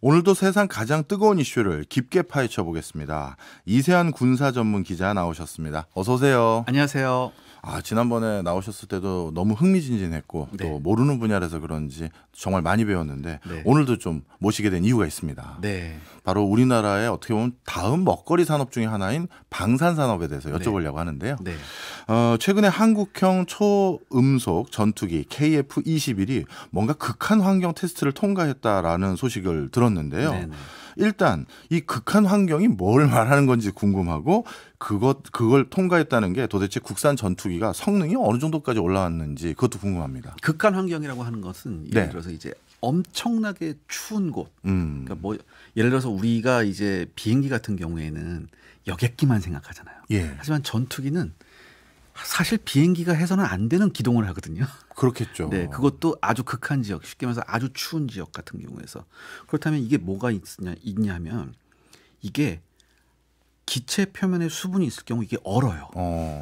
오늘도 세상 가장 뜨거운 이슈를 깊게 파헤쳐 보겠습니다. 이세한 군사 전문 기자 나오셨습니다. 어서 오세요. 안녕하세요. 지난번에 나오셨을 때도 너무 흥미진진했고 네. 또 모르는 분야라서 그런지 정말 많이 배웠는데 네. 오늘도 좀 모시게 된 이유가 있습니다. 네. 바로 우리나라의 어떻게 보면 다음 먹거리 산업 중에 하나인 방산 산업에 대해서 여쭤보려고 하는데요. 네. 최근에 한국형 초음속 전투기 KF-21이 뭔가 극한 환경 테스트를 통과했다라는 소식을 들었는데요. 네네. 일단 이 극한 환경이 뭘 말하는 건지 궁금하고 그걸 통과했다는 게 도대체 국산 전투기가 성능이 어느 정도까지 올라왔는지 그것도 궁금합니다. 극한 환경이라고 하는 것은 예를 네. 들어서 이제 엄청나게 추운 곳. 음. 그러니까 뭐 예를 들어서 우리가 이제 비행기 같은 경우에는 여객기만 생각하잖아요. 예. 하지만 전투기는 사실 비행기가 해서는 안 되는 기동을 하거든요. 그렇겠죠. 네, 그것도 아주 극한 지역, 쉽게 말해서 아주 추운 지역 같은 경우에서. 그렇다면 이게 뭐가 있냐면 이게 기체 표면에 수분이 있을 경우 이게 얼어요.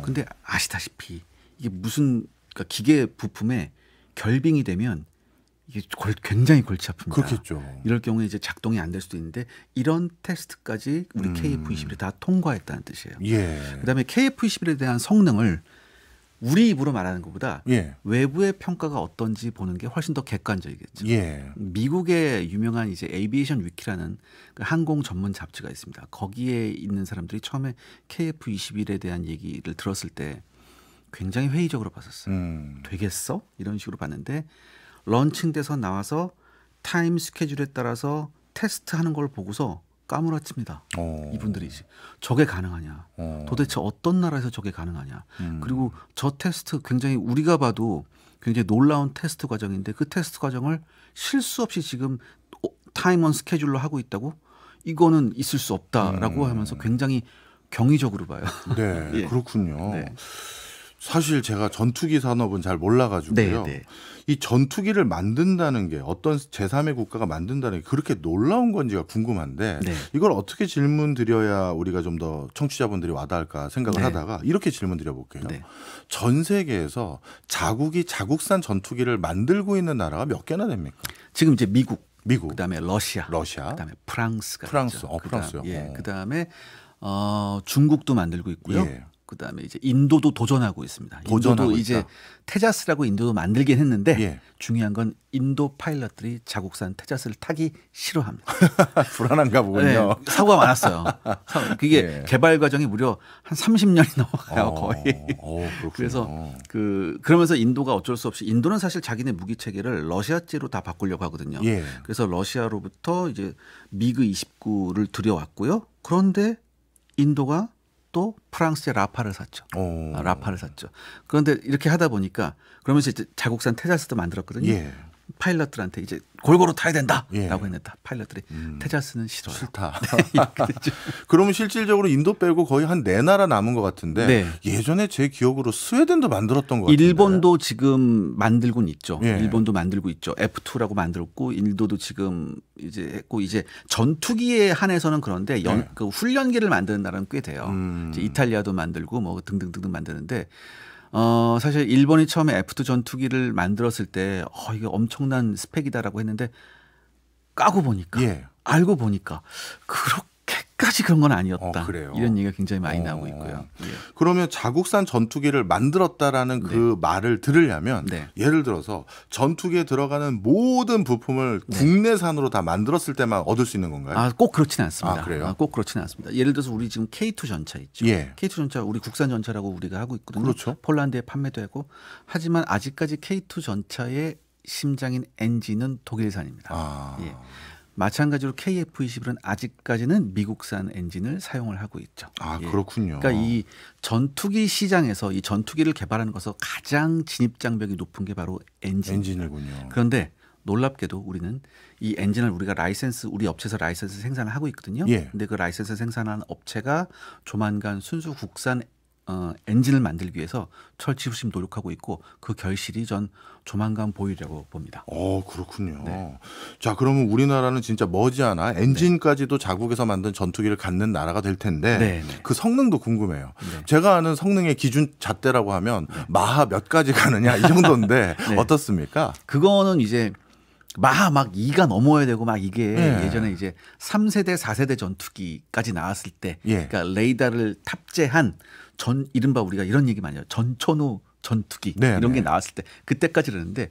근데 아시다시피 이게 그러니까 기계 부품에 결빙이 되면 이게 굉장히 골치 아픕니다. 그렇겠죠. 이럴 경우에 이제 작동이 안 될 수도 있는데 이런 테스트까지 우리 KF-21이 다 통과했다는 뜻이에요. 예. 그다음에 KF-21에 대한 성능을 우리 입으로 말하는 것보다 예. 외부의 평가가 어떤지 보는 게 훨씬 더 객관적이겠죠. 예. 미국의 유명한 이제 에이비에이션 위키라는 그 항공 전문 잡지가 있습니다. 거기에 있는 사람들이 처음에 KF-21에 대한 얘기를 들었을 때 굉장히 회의적으로 봤었어요. 되겠어? 이런 식으로 봤는데 런칭돼서 나와서 타임 스케줄에 따라서 테스트하는 걸 보고서 까무러칩니다. 이분들이 저게 가능하냐? 도대체 어떤 나라에서 저게 가능하냐? 그리고 저 테스트 굉장히 우리가 봐도 굉장히 놀라운 테스트 과정인데 그 테스트 과정을 실수 없이 지금 타임 온 스케줄로 하고 있다고? 이거는 있을 수 없다라고 하면서 굉장히 경이적으로 봐요. 네, 예. 그렇군요. 네. 사실 제가 전투기 산업은 잘 몰라가지고요. 네, 네. 이 전투기를 만든다는 게 어떤 제3의 국가가 만든다는 게 그렇게 놀라운 건지가 궁금한데 네. 이걸 어떻게 질문 드려야 우리가 좀 더 청취자분들이 와닿을까 생각을 네. 하다가 이렇게 질문 드려볼게요. 네. 전 세계에서 자국산 전투기를 만들고 있는 나라가 몇 개나 됩니까? 지금 이제 미국, 미국, 그다음에 러시아, 러시아, 그다음에 프랑스가 프랑스, 있죠. 프랑스요. 예, 그다음에 중국도 만들고 있고요. 예. 그다음에 이제 인도도 도전하고 있습니다. 도전하고 인도도 이제 있다. 테자스라고 인도도 만들긴 했는데 예. 중요한 건 인도 파일럿들이 자국산 테자스를 타기 싫어합니다. 불안한가 보군요. 네, 사고가 많았어요. 그게 예. 개발 과정이 무려 한 30년이 넘어가요, 거의. 그렇군요. 그래서 그러면서 인도가 어쩔 수 없이 인도는 사실 자기네 무기 체계를 러시아제로 다 바꾸려고 하거든요. 예. 그래서 러시아로부터 이제 미그 29를 들여왔고요. 그런데 인도가 또 프랑스의 라파를 샀죠. 라파를 샀죠. 그런데 이렇게 하다 보니까 그러면서 이제 자국산 테자스도 만들었거든요. 예. 파일럿들한테 이제 골고루 타야 된다라고 예. 했는데 파일럿들이 테자스는 싫어요. 싫다. 이렇게 됐죠. 그러면 실질적으로 인도 빼고 거의 한 4나라 남은 것 같은데 네. 예전에 제 기억으로 스웨덴도 만들었던 것 같은데. 일본도 지금 만들고는 있죠. 예. 일본도 만들고 있죠. F2라고 만들었고 인도도 지금 이제 했고 이제 전투기에 한해서는 그런데 네. 그 훈련기를 만드는 나라는 꽤 돼요. 음. 이제 이탈리아도 만들고 뭐 등등등등 만드는데 사실 일본이 처음에 F2 전투기를 만들었을 때 이게 엄청난 스펙이다라고 했는데 까고 보니까 예. 알고 보니까 그렇게까지 그런 건 아니었다. 그래요? 이런 얘기가 굉장히 많이 나오고 있고요. 예. 그러면 자국산 전투기를 만들었다라는 그 말을 들으려면 네. 예를 들어서 전투기에 들어가는 모든 부품을 국내산으로 다 만들었을 때만 얻을 수 있는 건가요? 꼭 그렇지는 않습니다. 그래요? 꼭 그렇지는 않습니다. 예를 들어서 우리 지금 K2 전차 있죠. 예. K2 전차 우리 국산 전차라고 우리가 하고 있거든요. 그렇죠. 폴란드에 판매되고 하지만 아직까지 K2 전차의 심장인 엔진은 독일산입니다. 예. 마찬가지로 KF-21은 아직까지는 미국산 엔진을 사용을 하고 있죠. 예. 그렇군요. 그러니까 이 전투기 시장에서 이 전투기를 개발하는 것에서 가장 진입 장벽이 높은 게 바로 엔진이군요. 그런데 놀랍게도 우리는 이 엔진을 우리가 우리 업체에서 라이센스 생산을 하고 있거든요. 예. 근데 그 라이센스 생산한 업체가 조만간 순수 국산 엔진을 만들기 위해서 철지후심 노력하고 있고 그 결실이 전 조만간 보이려고 봅니다. 그렇군요. 네. 자, 그러면 우리나라는 진짜 머지않아 엔진까지도 자국에서 만든 전투기를 갖는 나라가 될 텐데 네. 그 성능도 궁금해요. 네. 제가 아는 성능의 기준 잣대라고 하면 마하 몇 가지 가느냐 이 정도인데 네. 어떻습니까? 그거는 이제 막 2가 넘어야 되고 막 이게 예. 예전에 이제 3세대, 4세대 전투기까지 나왔을 때 예. 그러니까 레이더를 탑재한 이른바 우리가 이런 얘기 많이 해요. 전천후 전투기 네, 이런 네. 게 나왔을 때 그때까지 그랬는데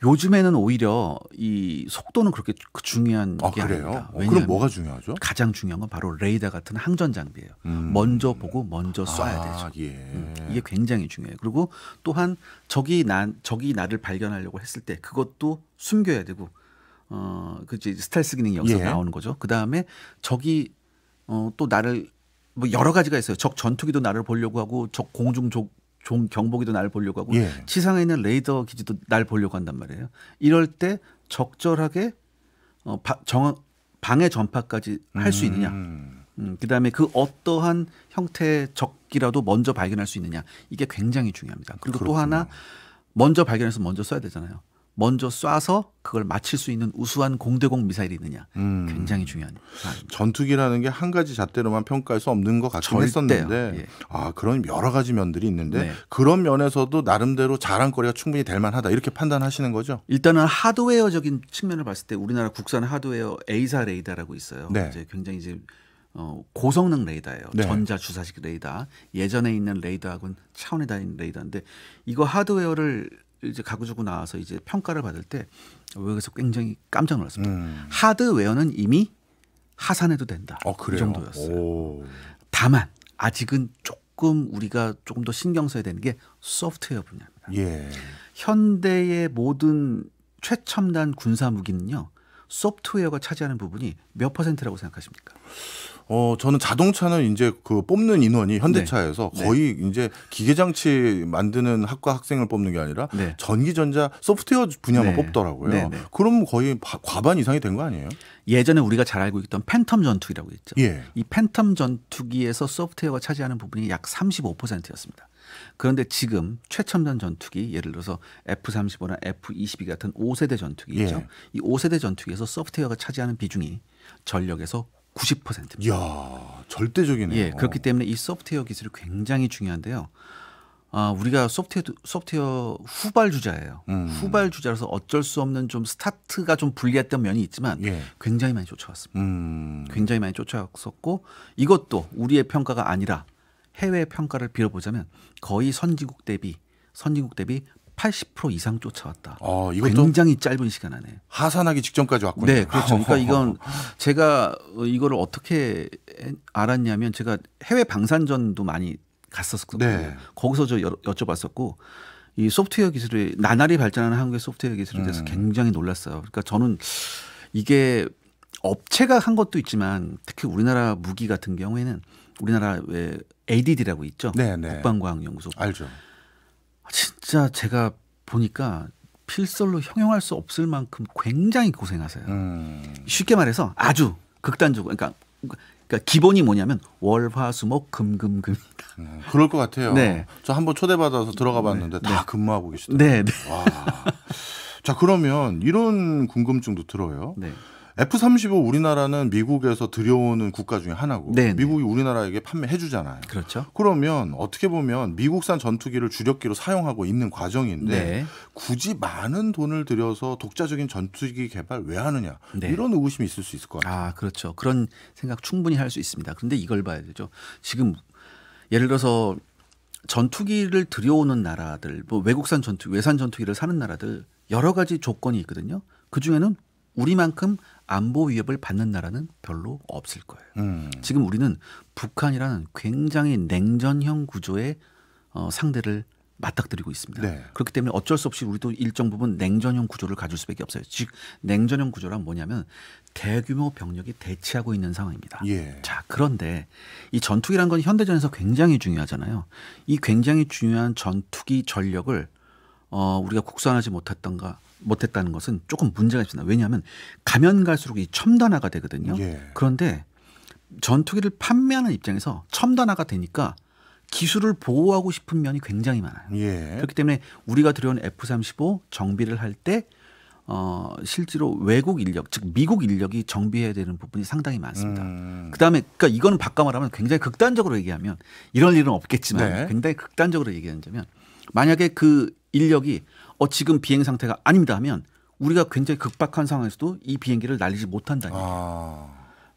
요즘에는 오히려 이 속도는 그렇게 중요한 게 그래요? 아닙니다. 그럼 왜냐하면 뭐가 중요하죠? 가장 중요한 건 바로 레이더 같은 항전 장비예요. 먼저 보고 먼저 쏴야 되죠. 예. 이게 굉장히 중요해요. 그리고 또한 적이 나를 발견하려고 했을 때 그것도 숨겨야 되고 그치 스텔스 기능이 여기서 예. 나오는 거죠. 그 다음에 적이 또 나를 뭐 여러 가지가 있어요. 적 전투기도 나를 보려고 하고 적 공중 경보기도 나를 보려고 하고 예. 지상에 있는 레이더 기지도 날 보려고 한단 말이에요. 이럴 때 적절하게 방해 전파까지 할 수 있느냐. 그다음에 그 어떠한 형태의 적이라도 먼저 발견할 수 있느냐. 이게 굉장히 중요합니다. 그리고 또 그렇군요. 하나 먼저 발견해서 먼저 쏴야 되잖아요. 먼저 쏴서 그걸 맞힐 수 있는 우수한 공대공 미사일이 있느냐. 굉장히 중요한 사안입니다. 전투기라는 게 한 가지 잣대로만 평가할 수 없는 것 같긴 절대요. 했었는데 예. 그런 여러 가지 면들이 있는데 네. 그런 면에서도 나름대로 자랑거리가 충분히 될 만하다 이렇게 판단하시는 거죠? 일단은 하드웨어적인 측면을 봤을 때 우리나라 국산 하드웨어 A사 레이더라고 있어요. 네. 이제 굉장히 이제 고성능 레이더예요. 네. 전자 주사식 레이더. 예전에 있는 레이더하고는 차원이 다른 레이더인데 이거 하드웨어를 이제 가지고 나와서 이제 평가를 받을 때 외국에서 굉장히 깜짝 놀랐습니다. 하드웨어는 이미 하산해도 된다. 그래요? 이 정도였어요. 오. 다만 아직은 조금 우리가 조금 더 신경 써야 되는 게 소프트웨어 분야입니다. 예. 현대의 모든 최첨단 군사 무기는요. 소프트웨어가 차지하는 부분이 몇 %라고 생각하십니까? 저는 자동차는 이제 그 뽑는 인원이 현대차에서 네. 거의 이제 기계장치 만드는 학과 학생을 뽑는 게 아니라 네. 전기전자 소프트웨어 분야만 네. 뽑더라고요. 네, 네. 그럼 거의 과반 이상이 된 거 아니에요? 예전에 우리가 잘 알고 있던 팬텀 전투기라고 있죠. 예. 이 팬텀 전투기에서 소프트웨어가 차지하는 부분이 약 35%였습니다. 그런데 지금 최첨단 전투기 예를 들어서 F-35나 F-22 같은 5세대 전투기 있죠. 예. 이 5세대 전투기에서 소프트웨어가 차지하는 비중이 전력에서 90%입니다. 이야, 절대적이네요. 예, 그렇기 때문에 이 소프트웨어 기술이 굉장히 중요한데요. 우리가 소프트웨어 후발주자예요. 후발주자라서 어쩔 수 없는 좀 스타트가 좀 불리했던 면이 있지만 예. 굉장히 많이 쫓아왔습니다. 굉장히 많이 쫓아왔었고 이것도 우리의 평가가 아니라 해외 평가를 빌어보자면 거의 선진국 대비 80% 이상 쫓아왔다. 이것도 굉장히 짧은 시간 안에. 하산하기 직전까지 왔군요. 네, 그렇죠. 그러니까 이건 제가 이거를 어떻게 알았냐면 제가 해외 방산전도 많이 갔었거든요. 네. 거기서 저 여쭤봤었고 이 소프트웨어 기술이 나날이 발전하는 한국의 소프트웨어 기술에 대해서 굉장히 놀랐어요. 그러니까 저는 이게 업체가 한 것도 있지만 특히 우리나라 무기 같은 경우에는 우리나라 왜 ADD라고 있죠. 네, 네. 국방과학연구소. 알죠. 진짜 제가 보니까 필설로 형용할 수 없을 만큼 굉장히 고생하세요. 쉽게 말해서 아주 극단적으로 그러니까 기본이 뭐냐면 월화수목 금금금이다. 그럴 것 같아요. 네. 저 한번 초대받아서 들어가 봤는데 다 근무하고 계시더라고요. 네, 네. 와. 자, 그러면 이런 궁금증도 들어요. 네. F-35 우리나라는 미국에서 들여오는 국가 중에 하나고 네, 미국이 우리나라에게 판매해 주잖아요. 그렇죠. 그러면 어떻게 보면 미국산 전투기를 주력기로 사용하고 있는 과정인데 네. 굳이 많은 돈을 들여서 독자적인 전투기 개발 왜 하느냐 네. 이런 의구심이 있을 수 있을 것 같아요. 그렇죠. 그런 생각 충분히 할 수 있습니다. 그런데 이걸 봐야 되죠. 지금 예를 들어서 전투기를 들여오는 나라들, 뭐 외국산 외산 전투기를 사는 나라들 여러 가지 조건이 있거든요. 그 중에는 우리만큼 안보 위협을 받는 나라는 별로 없을 거예요. 지금 우리는 북한이라는 굉장히 냉전형 구조의 상대를 맞닥뜨리고 있습니다. 네. 그렇기 때문에 어쩔 수 없이 우리도 일정 부분 냉전형 구조를 가질 수밖에 없어요. 즉 냉전형 구조란 뭐냐면 대규모 병력이 대치하고 있는 상황입니다. 예. 자, 그런데 이 전투기란 건 현대전에서 굉장히 중요하잖아요. 이 굉장히 중요한 전투기 전력을 우리가 국산하지 못했다는 것은 조금 문제가 있습니다. 왜냐하면 가면 갈수록 이 첨단화가 되거든요. 예. 그런데 전투기를 판매하는 입장에서 첨단화가 되니까 기술을 보호하고 싶은 면이 굉장히 많아요. 예. 그렇기 때문에 우리가 들여온 F-35 정비를 할 때 실제로 외국 인력, 즉 미국 인력이 정비해야 되는 부분이 상당히 많습니다. 그다음에 그러니까 이거는 바꿔 말하면 굉장히 극단적으로 얘기하면 이럴 일은 없겠지만 네. 굉장히 극단적으로 얘기하자면 만약에 그 인력이 지금 비행 상태가 아닙니다 하면 우리가 굉장히 급박한 상황에서도 이 비행기를 날리지 못한다는 얘기예요.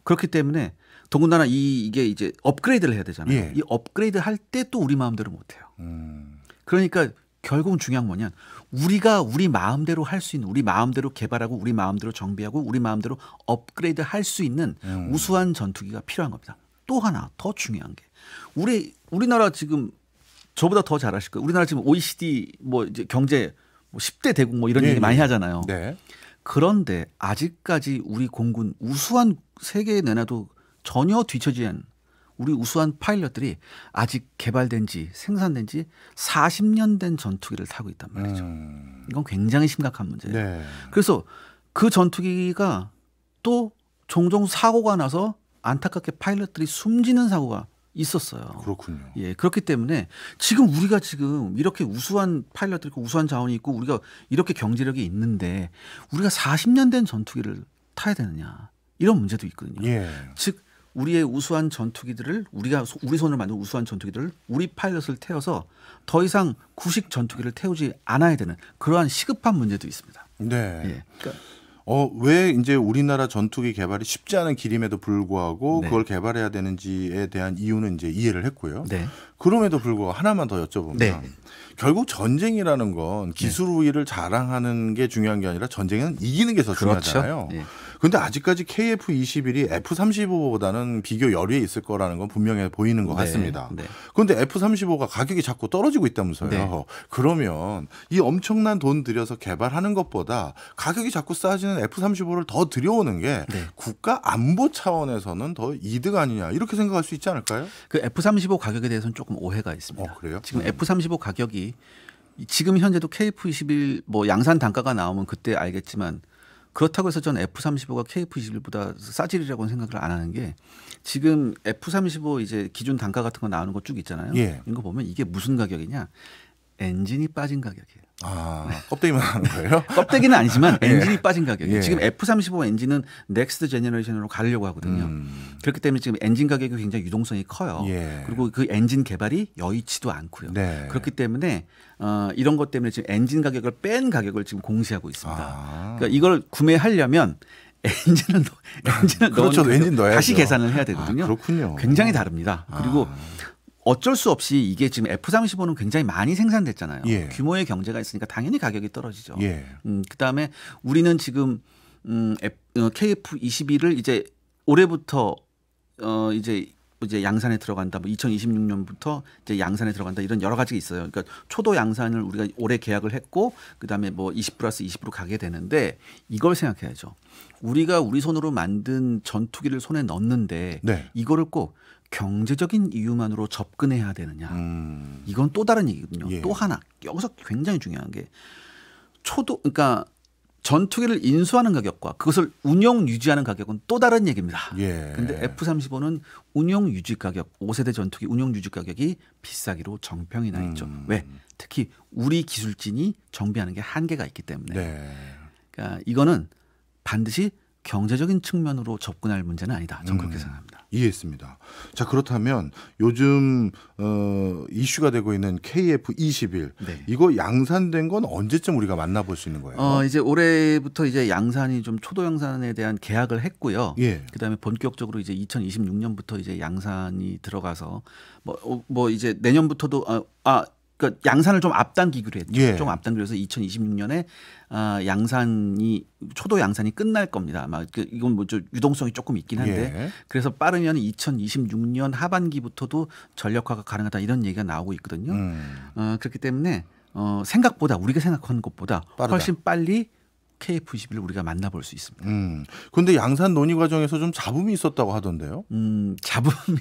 그렇기 때문에 더군다나 이게 이제 업그레이드를 해야 되잖아요. 예. 이 업그레이드 할 때 또 우리 마음대로 못해요. 그러니까 결국은 중요한 뭐냐, 우리가 우리 마음대로 할 수 있는, 우리 마음대로 개발하고 우리 마음대로 정비하고 우리 마음대로 업그레이드 할 수 있는 우수한 전투기가 필요한 겁니다. 또 하나 더 중요한 게 우리나라 지금 저보다 더 잘 아실 거예요. 우리나라 지금 OECD 뭐 이제 경제 뭐 10대 대국 뭐 이런 얘기 많이 하잖아요. 네. 그런데 아직까지 우리 공군 우수한, 세계에 내놔도 전혀 뒤처지지 않은 우리 우수한 파일럿들이 아직 개발된 지 생산된 지 40년 된 전투기를 타고 있단 말이죠. 이건 굉장히 심각한 문제예요. 네. 그래서 그 전투기가 또 종종 사고가 나서 안타깝게 파일럿들이 숨지는 사고가 있었어요. 그렇군요. 예, 그렇기 때문에 지금 우리가 지금 이렇게 우수한 파일럿들이 있고 우수한 자원이 있고 우리가 이렇게 경제력이 있는데 우리가 40년 된 전투기를 타야 되느냐, 이런 문제도 있거든요. 예. 즉 우리의 우수한 전투기들을 우리 손으로 만든 우수한 전투기들을 우리 파일럿을 태워서 더 이상 구식 전투기를 태우지 않아야 되는 그러한 시급한 문제도 있습니다. 네. 예. 그러니까 왜 이제 우리나라 전투기 개발이 쉽지 않은 길임에도 불구하고 네. 그걸 개발해야 되는지에 대한 이유는 이제 이해를 했고요. 네. 그럼에도 불구하고 하나만 더 여쭤보면 네. 결국 전쟁이라는 건 기술 우위를 자랑하는 게 중요한 게 아니라 전쟁은 이기는 게 더 중요하잖아요. 예. 그런데 아직까지 KF-21이 F-35보다는 비교 열위에 있을 거라는 건 분명해 보이는 것 네. 같습니다. 네. 그런데 F-35가 가격이 자꾸 떨어지고 있다면서요. 네. 그러면 이 엄청난 돈 들여서 개발하는 것보다 가격이 자꾸 싸지는 F-35를 더 들여오는 게 네. 국가 안보 차원에서는 더 이득 아니냐, 이렇게 생각할 수 있지 않을까요? 그 F-35 가격에 대해서는 조금 오해가 있습니다. 그래요? 지금 F-35 가격이 지금 현재도 KF-21 뭐 양산 단가가 나오면 그때 알겠지만, 그렇다고 해서 전 F-35가 KF-21보다 싸질이라고는 생각을 안 하는 게, 지금 F-35 이제 기준 단가 같은 거 나오는 거 쭉 있잖아요. 예. 이거 보면 이게 무슨 가격이냐? 엔진이 빠진 가격이에요. 껍데기만 하는 거예요? 껍데기는 아니지만 엔진이 빠진 가격이에요. 예. 지금 F-35 엔진은 넥스트 제너레이션으로 가려고 하거든요. 그렇기 때문에 지금 엔진 가격이 굉장히 유동성이 커요. 예. 그리고 그 엔진 개발이 여의치도 않고요. 네. 그렇기 때문에 이런 것 때문에 지금 엔진 가격을 뺀 가격을 지금 공시하고 있습니다. 그러니까 이걸 구매하려면 엔진을 그렇죠. 넣은 엔진 넣어야죠. 다시 계산을 해야 되거든요. 그렇군요. 굉장히 다릅니다. 그리고 어쩔 수 없이 이게 지금 F-35는 굉장히 많이 생산됐잖아요. 예. 규모의 경제가 있으니까 당연히 가격이 떨어지죠. 예. 그다음에 우리는 지금 KF-21을 이제 올해부터 이제 양산에 들어간다. 뭐 2026년부터 이제 양산에 들어간다. 이런 여러 가지가 있어요. 그러니까 초도 양산을 우리가 올해 계약을 했고, 그다음에 뭐 20+20으로 가게 되는데, 이걸 생각해야죠. 우리가 우리 손으로 만든 전투기를 손에 넣는데 네. 이거를 꼭 경제적인 이유만으로 접근해야 되느냐. 이건 또 다른 얘기거든요. 예. 또 하나 여기서 굉장히 중요한 게, 그러니까 전투기를 인수하는 가격과 그것을 운용 유지하는 가격은 또 다른 얘기입니다. 그런데 F-35는 운용 유지 가격, 5세대 전투기 운용 유지 가격이 비싸기로 정평이 나 있죠. 왜? 특히 우리 기술진이 정비하는 게 한계가 있기 때문에. 네. 그러니까 이거는 반드시 경제적인 측면으로 접근할 문제는 아니다. 저는 그렇게 생각합니다. 이해했습니다. 자, 그렇다면 요즘 이슈가 되고 있는 KF-21 네. 이거 양산된 건 언제쯤 우리가 만나볼 수 있는 거예요? 이제 올해부터 이제 양산이 좀 초도 양산에 대한 계약을 했고요. 예. 그다음에 본격적으로 이제 2026년부터 이제 양산이 들어가서 뭐 이제 내년부터도 그러니까 양산을 좀 앞당기기로 했죠. 예. 좀 앞당기로 해서 2026년에 초도 양산이 끝날 겁니다. 아마 이건 뭐 좀 유동성이 조금 있긴 한데 예. 그래서 빠르면 2026년 하반기부터도 전력화가 가능하다, 이런 얘기가 나오고 있거든요. 그렇기 때문에 생각보다 우리가 생각하는 것보다 빠르다. 훨씬 빨리 KF-21을 우리가 만나볼 수 있습니다. 그런데 양산 논의 과정에서 좀 잡음이 있었다고 하던데요. 잡음이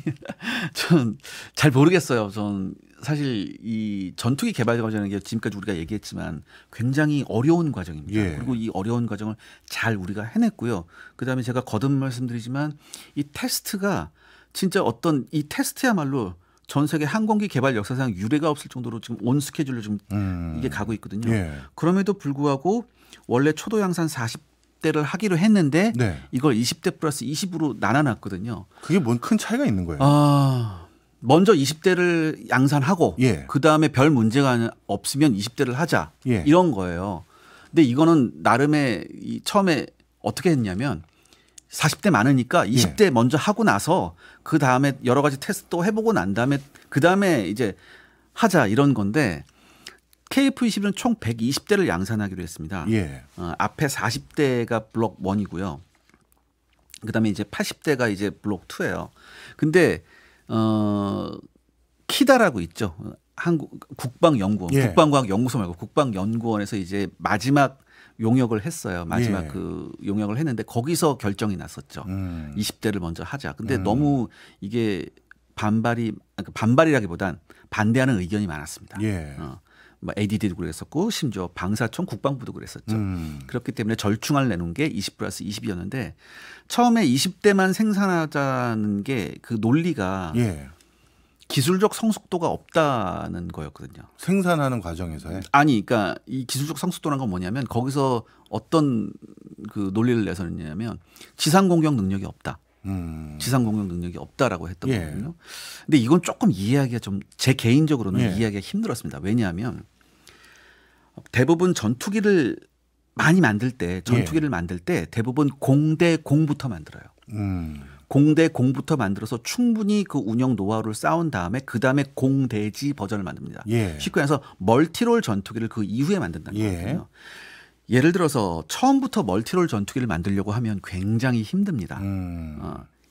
전 잘 모르겠어요. 전 사실 이 전투기 개발 과정이라는 게 지금까지 우리가 얘기했지만 굉장히 어려운 과정입니다. 예. 그리고 이 어려운 과정을 잘 우리가 해냈고요. 그다음에 제가 거듭 말씀드리지만 이 테스트가 진짜 이 테스트야말로 전 세계 항공기 개발 역사상 유례가 없을 정도로 지금 온 스케줄로 좀 이게 가고 있거든요. 예. 그럼에도 불구하고 원래 초도 양산 40대를 하기로 했는데 네. 이걸 20대 플러스 20으로 나눠놨거든요. 그게 뭔 큰 차이가 있는 거예요? 먼저 20대를 양산하고 예. 그다음에 별 문제가 없으면 20대를 하자, 예. 이런 거예요. 근데 이거는 나름의 처음에 어떻게 했냐면 40대 많으니까 20대 먼저 하고 나서 그 다음에 여러 가지 테스트 해보고 난 다음에 그 다음에 이제 하자 이런 건데 KF21은 총 120대를 양산하기로 했습니다. 예. 앞에 40대가 블록 1이고요. 그다음에 이제 80대가 이제 블록 2예요. 근데 키다라고 있죠. 한국 국방연구원, 예. 국방과학연구소 말고 국방연구원에서 이제 마지막 용역을 했어요. 마지막 예. 그 용역을 했는데 거기서 결정이 났었죠. 20대를 먼저 하자. 근데 너무 이게 반발이라기보단 반대하는 의견이 많았습니다. 예. 뭐 ADD도 그랬었고 심지어 방사청 국방부도 그랬었죠. 그렇기 때문에 절충안을 내놓은 게 20+20이었는데 처음에 20대만 생산하자는 게 그 논리가 예. 기술적 성숙도가 없다는 거였거든요. 생산하는 과정에서요? 아니, 그러니까 이 기술적 성숙도란 건 뭐냐면 거기서 어떤 그 논리를 내서냐면 지상 공격 능력이 없다. 지상 공격 능력이 없다라고 했던 예. 거거든요. 근데 이건 조금 이해하기가 좀 제 개인적으로는 예. 이해하기가 힘들었습니다. 왜냐하면 대부분 전투기를 많이 만들 때 전투기를 만들 때 대부분 공대 공부터 만들어요. 공대 공부터 만들어서 충분히 그 운영 노하우를 쌓은 다음에 그 다음에 공대지 버전을 만듭니다. 예. 쉽게 해서 멀티롤 전투기를 그 이후에 만든다는 예. 거거든요. 예를 들어서 처음부터 멀티롤 전투기를 만들려고 하면 굉장히 힘듭니다.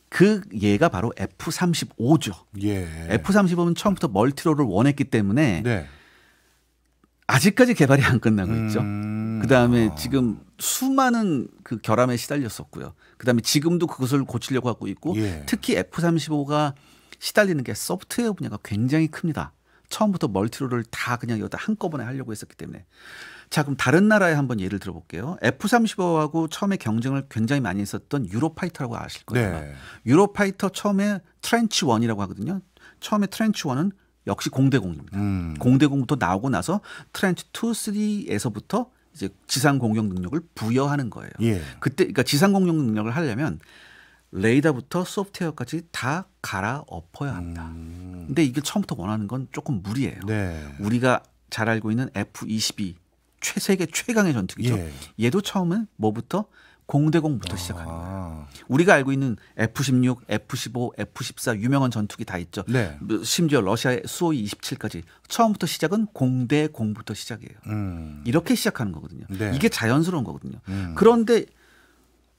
그 예가 바로 F-35죠. 예. F-35는 처음부터 멀티롤을 원했기 때문에 네. 아직까지 개발이 안 끝나고 있죠. 그다음에 지금 수많은 그 결함에 시달렸었고요. 그다음에 지금도 그것을 고치려고 하고 있고 예. 특히 F-35가 시달리는 게 소프트웨어 분야가 굉장히 큽니다. 처음부터 멀티롤을 다 그냥 여기다 한꺼번에 하려고 했었기 때문에. 자, 그럼 다른 나라에 한번 예를 들어볼게요. F-35하고 처음에 경쟁을 굉장히 많이 했었던 유로파이터라고 아실 거예요. 네. 유로파이터 처음에 트렌치 1이라고 하거든요. 처음에 트렌치 1은 역시 공대공입니다. 공대공부터 나오고 나서 트렌치 2, 3에서부터 이제 지상 공격 능력을 부여하는 거예요. 예. 그때 그러니까 지상 공격 능력을 하려면 레이더부터 소프트웨어까지 다 갈아엎어야 합니다. 근데 이게 처음부터 원하는 건 조금 무리예요. 네. 우리가 잘 알고 있는 F-22 세계 최강의 전투기죠. 예. 얘도 처음은 뭐부터 공대공부터 시작하는 거예요. 아. 우리가 알고 있는 F-16, F-15, F-14 유명한 전투기 다 있죠. 네. 심지어 러시아의 수호이 27까지 처음부터 시작은 공대공부터 시작이에요. 이렇게 시작하는 거거든요. 네. 이게 자연스러운 거거든요. 그런데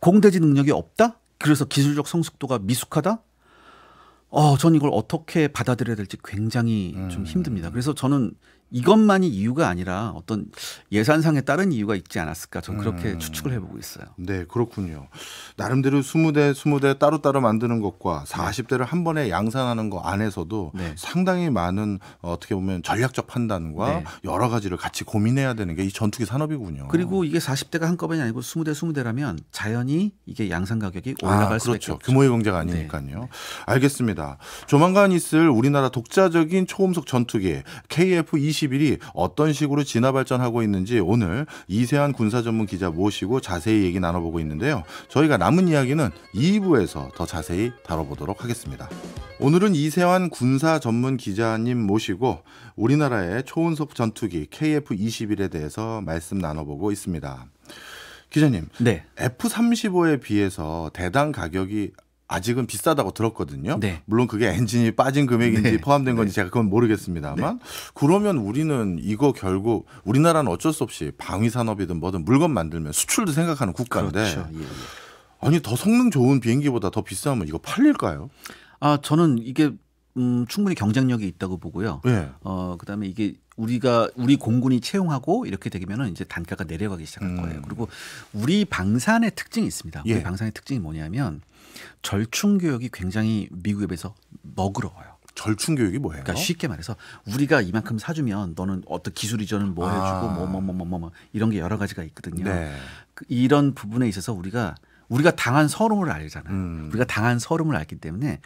공대지 능력이 없다? 그래서 기술적 성숙도가 미숙하다? 전 이걸 어떻게 받아들여야 될지 굉장히 좀 힘듭니다. 그래서 저는 이것만이 이유가 아니라 어떤 예산상에 다른 이유가 있지 않았을까 저는 그렇게 추측을 해보고 있어요. 네, 그렇군요. 나름대로 20대 따로따로 만드는 것과 40대를 한 번에 양산하는 거 안에서도 네. 상당히 많은 어떻게 보면 전략적 판단과 네. 여러 가지를 같이 고민해야 되는 게 이 전투기 산업이군요. 그리고 이게 40대가 한꺼번이 아니고 20대라면 자연히 이게 양산 가격이 올라갈 수밖에 그렇죠. 없죠. 규모의 경제가 아니니까요. 알겠습니다. 조만간 있을 우리나라 독자적인 초음속 전투기 KF-21이 어떤 식으로 진화 발전하고 있는지 오늘 이세환 군사 전문 기자 모시고 자세히 얘기 나눠보고 있는데요. 저희가 남은 이야기는 2부에서 더 자세히 다뤄보도록 하겠습니다. 오늘은 이세환 군사 전문 기자님 모시고 우리나라의 초음속 전투기 KF-21에 대해서 말씀 나눠보고 있습니다. 기자님, 네. F-35에 비해서 대당 가격이 아직은 비싸다고 들었거든요. 네. 물론 그게 엔진이 빠진 금액인지 네. 포함된 건지 제가 그건 모르겠습니다만 그러면 우리는 이거 결국 우리나라는 어쩔 수 없이 방위 산업이든 뭐든 물건 만들면 수출도 생각하는 국가인데 그렇죠. 예, 예. 아니 더 성능 좋은 비행기보다 더 비싸면 이거 팔릴까요? 저는 이게 충분히 경쟁력이 있다고 보고요. 네. 그다음에 이게 우리 공군이 채용하고 이렇게 되면은 이제 단가가 내려가기 시작할 거예요. 그리고 우리 방산의 특징이 있습니다. 우리 예. 방산의 특징이 뭐냐면 절충 교육이 굉장히 미국에 비해서 너그러워요. 절충 교육이 뭐예요? 그러니까 쉽게 말해서 우리가 이만큼 사주면 너는 어떤 기술 이전은 뭐 해주고 뭐 이런 게 여러 가지가 있거든요. 네. 이런 부분에 있어서 우리가 당한 서름을 알잖아요. 우리가 당한 서름을 알기 때문에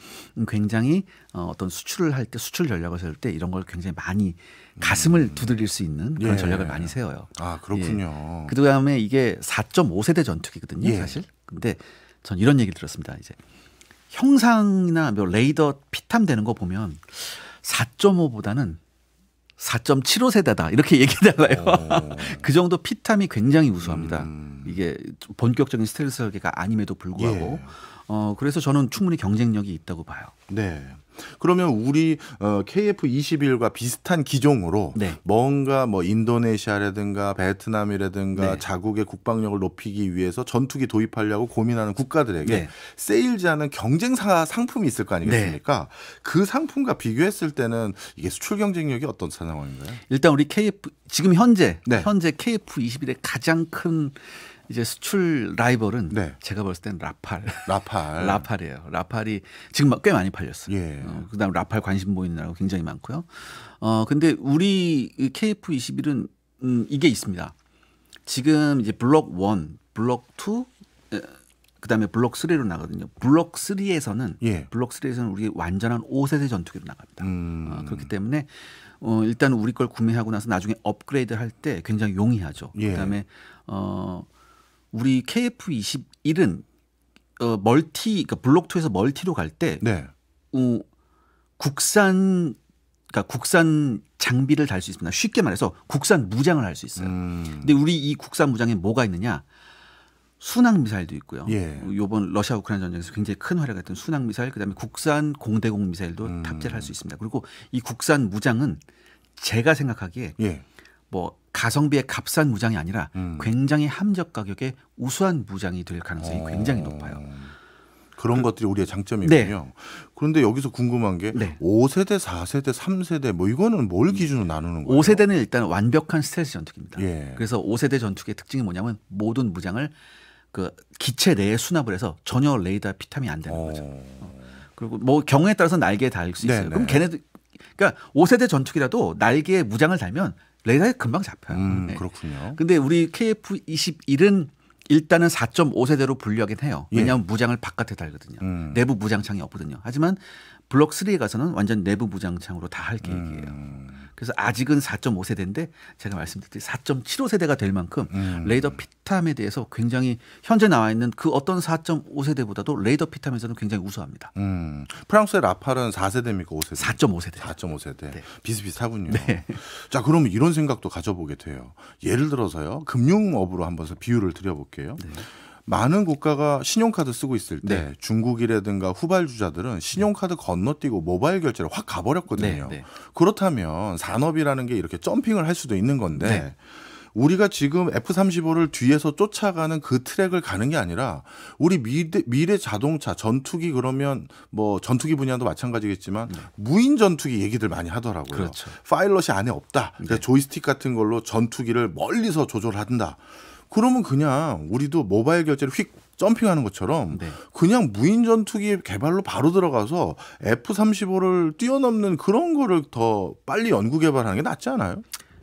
굉장히 어떤 수출을 할 때 수출 전략을 세울 때 이런 걸 굉장히 많이 가슴을 두드릴 수 있는 그런 예. 전략을 많이 세워요. 아 그렇군요. 예. 그다음에 이게 4.5세대 전투기거든요, 예. 사실. 근데 전 이런 얘기를 들었습니다. 이제 형상이나 뭐 레이더 피탐되는 거 보면 4.5보다는 4.75세대다 이렇게 얘기해달라요. 그 정도 피탐이 굉장히 우수합니다. 이게 본격적인 스텔스 설계가 아님에도 불구하고 그래서 저는 충분히 경쟁력이 있다고 봐요. 네. 그러면 우리 KF-21과 비슷한 기종으로 네. 뭔가 뭐 인도네시아라든가 베트남이라든가 네. 자국의 국방력을 높이기 위해서 전투기 도입하려고 고민하는 국가들에게 네. 세일즈하는 경쟁 상품이 있을 거 아니겠습니까? 그 상품과 비교했을 때는 이게 수출 경쟁력이 어떤 상황인가요? 일단 우리 지금 현재 네. KF-21의 가장 큰 이제 수출 라이벌은 네. 제가 봤을 땐 라팔. 라팔. 라팔이에요. 라팔이 지금 꽤 많이 팔렸어요. 예. 그다음 라팔 관심 보이는 나라가 굉장히 많고요. 근데 우리 KF-21은 이게 있습니다. 지금 이제 블록 1, 블록 2, 그다음에 블록 3로 나거든요. 블록 3에서는 예. 우리 완전한 5세대 전투기로 나갑니다. 그렇기 때문에 일단 우리 걸 구매하고 나서 나중에 업그레이드 할 때 굉장히 용이하죠. 예. 그다음에 우리 KF-21은 그러니까 블록 2에서 멀티로 갈 때 네. 국산 장비를 달 수 있습니다. 쉽게 말해서 국산 무장을 할 수 있어요. 근데 우리 이 국산 무장에 뭐가 있느냐? 순항 미사일도 있고요. 예. 이번 러시아 우크라이나 전쟁에서 굉장히 큰 활약했던 순항 미사일, 그다음에 국산 공대공 미사일도 탑재를 할 수 있습니다. 그리고 이 국산 무장은 제가 생각하기에 예. 뭐 가성비의 값싼 무장이 아니라 굉장히 함적 가격의 우수한 무장이 될 가능성이 굉장히 높아요. 그런 것들이 우리의 장점이군요. 네. 그런데 여기서 궁금한 게 네. 5세대, 4세대, 3세대 뭐 이거는 뭘 기준으로 나누는 거예요? 5세대는 일단 완벽한 스텔스 전투기입니다. 예. 그래서 5세대 전투기의 특징이 뭐냐면 모든 무장을 그 기체 내에 수납을 해서 전혀 레이더 피탐이 안 되는 거죠. 그리고 뭐 경우에 따라서 날개에 달 수 있어요. 네네. 그럼 걔네들 그러니까 5세대 전투기라도 날개에 무장을 달면 레이더에 금방 잡혀요. 네. 그렇군요. 근데 우리 KF-21은 일단은 4.5세대로 분류하긴 해요. 왜냐하면 무장을 바깥에 달거든요. 내부 무장창이 없거든요. 하지만 블록 3에 가서는 완전 내부 무장창으로 다 할 계획이에요. 그래서 아직은 4.5세대인데 제가 말씀드렸듯이 4.75세대가 될 만큼 레이더 피탐에 대해서 굉장히 현재 나와 있는 그 어떤 4.5세대보다도 레이더 피탐에서는 굉장히 우수합니다. 프랑스의 라팔은 4세대입니까? 5세대? 4.5세대. 4.5세대. 네. 비슷비슷하군요. 네. 자, 그러면 이런 생각도 가져보게 돼요. 예를 들어서요. 금융업으로 한번 비유를 드려볼게요. 네. 많은 국가가 신용카드 쓰고 있을 때 네. 중국이라든가 후발주자들은 신용카드 건너뛰고 모바일 결제를 확 가버렸거든요. 네. 네. 그렇다면 산업이라는 게 이렇게 점핑을 할 수도 있는 건데 네. 우리가 지금 F-35를 뒤에서 쫓아가는 그 트랙을 가는 게 아니라 우리 미래 자동차 전투기 그러면 뭐 전투기 분야도 마찬가지겠지만 무인 전투기 얘기들 많이 하더라고요. 그렇죠. 파일럿이 안에 없다. 그래서 네. 조이스틱 같은 걸로 전투기를 멀리서 조절한다. 그러면 그냥 우리도 모바일 결제를 휙 점핑하는 것처럼 네. 그냥 무인 전투기 개발로 바로 들어가서 F-35를 뛰어넘는 그런 거를 더 빨리 연구 개발하는 게 낫지 않아요?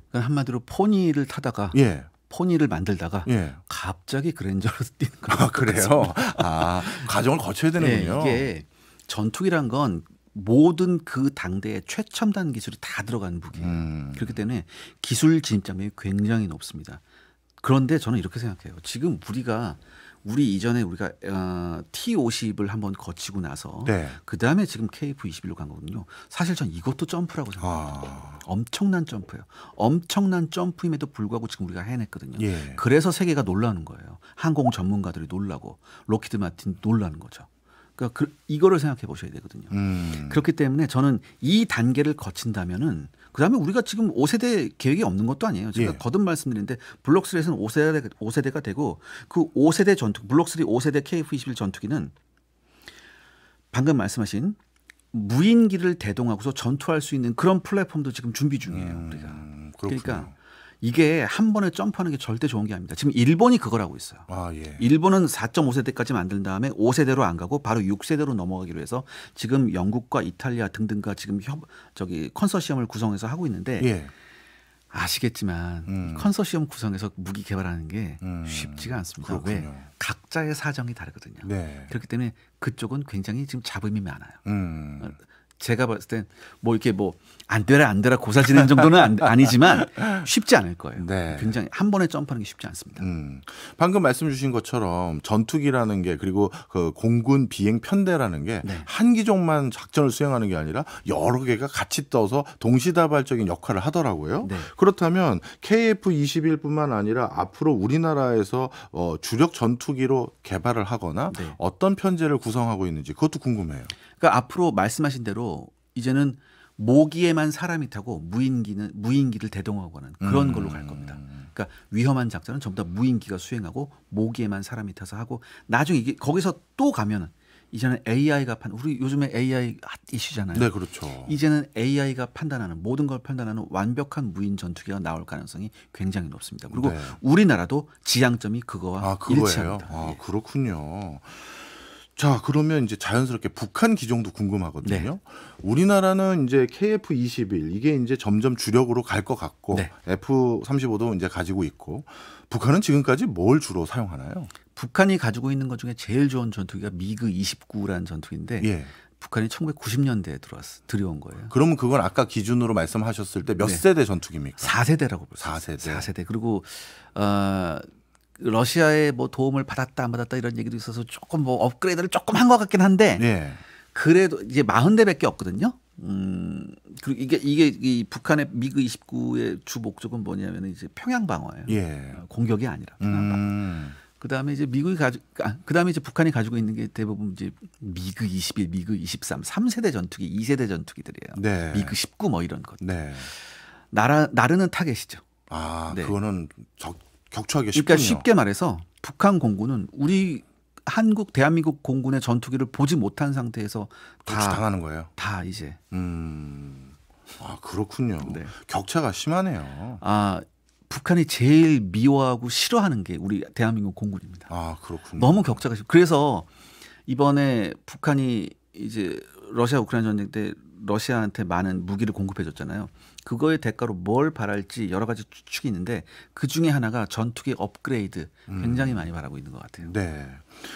그러니까 한마디로 포니를 타다가 예. 포니를 만들다가 예. 갑자기 그랜저로 뛰는 거예요. 아, 그래요? 아, 과정을 거쳐야 되는군요. 네, 이게 전투기란 건 모든 그 당대의 최첨단 기술이 다 들어간 무기예요. 그렇기 때문에 기술 진입 장벽이 굉장히 높습니다. 그런데 저는 이렇게 생각해요. 지금 우리 이전에 우리가 T-50을 한번 거치고 나서 네. 그다음에 지금 KF-21로 간 거거든요. 사실 전 이것도 점프라고 생각합니다. 엄청난 점프예요. 엄청난 점프임에도 불구하고 지금 우리가 해냈거든요. 예. 그래서 세계가 놀라는 거예요. 항공 전문가들이 놀라고 로키드 마틴 놀라는 거죠. 그러니까 이거를 생각해 보셔야 되거든요. 그렇기 때문에 저는 이 단계를 거친다면은 그다음에 우리가 지금 5세대 계획이 없는 것도 아니에요. 제가 예. 거듭 말씀드리는데 블록 3에서는 5세대가 되고 그 5세대 전투 블록 3 5세대 KF-21 전투기는 방금 말씀하신 무인기를 대동하고서 전투할 수 있는 그런 플랫폼도 지금 준비 중이에요. 우리가. 그렇군요. 그러니까 이게 한 번에 점프하는 게 절대 좋은 게 아닙니다. 지금 일본이 그걸 하고 있어요. 아, 예. 일본은 4.5세대까지 만든 다음에 5세대로 안 가고 바로 6세대로 넘어가기로 해서 지금 영국과 이탈리아 등등과 지금 컨소시엄을 구성해서 하고 있는데 예. 아시겠지만 컨소시엄 구성해서 무기 개발하는 게 쉽지가 않습니다. 그렇군요. 왜? 각자의 사정이 다르거든요. 네. 그렇기 때문에 그쪽은 굉장히 지금 잡음이 많아요. 제가 봤을 땐 뭐 이렇게 뭐 안 되라 고사 지내는 정도는 아니지만 쉽지 않을 거예요. 네. 굉장히 한 번에 점프하는 게 쉽지 않습니다. 방금 말씀 주신 것처럼 전투기라는 게 그리고 그 공군 비행 편대라는 게 한 기종만 작전을 수행하는 게 아니라 여러 개가 같이 떠서 동시다발적인 역할을 하더라고요. 네. 그렇다면 KF-21뿐만 아니라 앞으로 우리나라에서 주력 전투기로 개발을 하거나 네. 어떤 편제를 구성하고 있는지 그것도 궁금해요. 그러니까 앞으로 말씀하신 대로 이제는 모기에만 사람이 타고 무인기를 대동하고 하는 그런 걸로 갈 겁니다. 그러니까 위험한 작전은 전부 다 무인기가 수행하고 모기에만 사람이 타서 하고 나중에 이게 거기서 또 가면은 이제는 AI가 우리 요즘에 AI 핫 이슈잖아요. 네, 그렇죠. 이제는 AI가 판단하는 모든 걸 판단하는 완벽한 무인 전투기가 나올 가능성이 굉장히 높습니다. 그리고 네. 우리나라도 지향점이 그거와 그거예요. 일치합니다. 예. 그렇군요. 자, 그러면 이제 자연스럽게 북한 기종도 궁금하거든요. 네. 우리나라는 이제 KF-21 이게 이제 점점 주력으로 갈 것 같고 네. F-35도 이제 가지고 있고 북한은 지금까지 뭘 주로 사용하나요? 북한이 가지고 있는 것 중에 제일 좋은 전투기가 미그 29라는 전투기인데 예. 북한이 1990년대에 들여온 거예요. 그러면 그건 아까 기준으로 말씀하셨을 때 몇 네. 세대 전투기입니까? 4세대라고 볼 수 있어요. 4세대. 4세대. 그리고 러시아의 뭐 도움을 받았다 안 받았다 이런 얘기도 있어서 조금 뭐 업그레이드를 조금 한 것 같긴 한데 예. 그래도 이제 40대밖에 없거든요. 그리고 이게 이 북한의 미그 29의 주 목적은 뭐냐면 이제 평양 방어예요. 예. 공격이 아니라 평양 방어. 그다음에 이제 그다음에 이제 북한이 가지고 있는 게 대부분 이제 미그 21, 미그 23, 3세대 전투기, 2세대 전투기들이에요. 네. 미그 19 뭐 이런 것. 네. 나르는 타겟이죠. 네. 그거는 격추하기 쉽군요. 그러니까 쉽게 말해서 북한 공군은 우리 대한민국 공군의 전투기를 보지 못한 상태에서 다 당하는 거예요. 다 이제. 그렇군요. 네. 격차가 심하네요. 북한이 제일 미워하고 싫어하는 게 우리 대한민국 공군입니다. 그렇군요. 너무 격차가 심해요. 그래서 이번에 북한이 이제 러시아 우크라이나 전쟁 때 러시아한테 많은 무기를 공급해 줬잖아요. 그거의 대가로 뭘 바랄지 여러 가지 추측이 있는데 그 중에 하나가 전투기 업그레이드 굉장히 많이 바라고 있는 것 같아요. 네.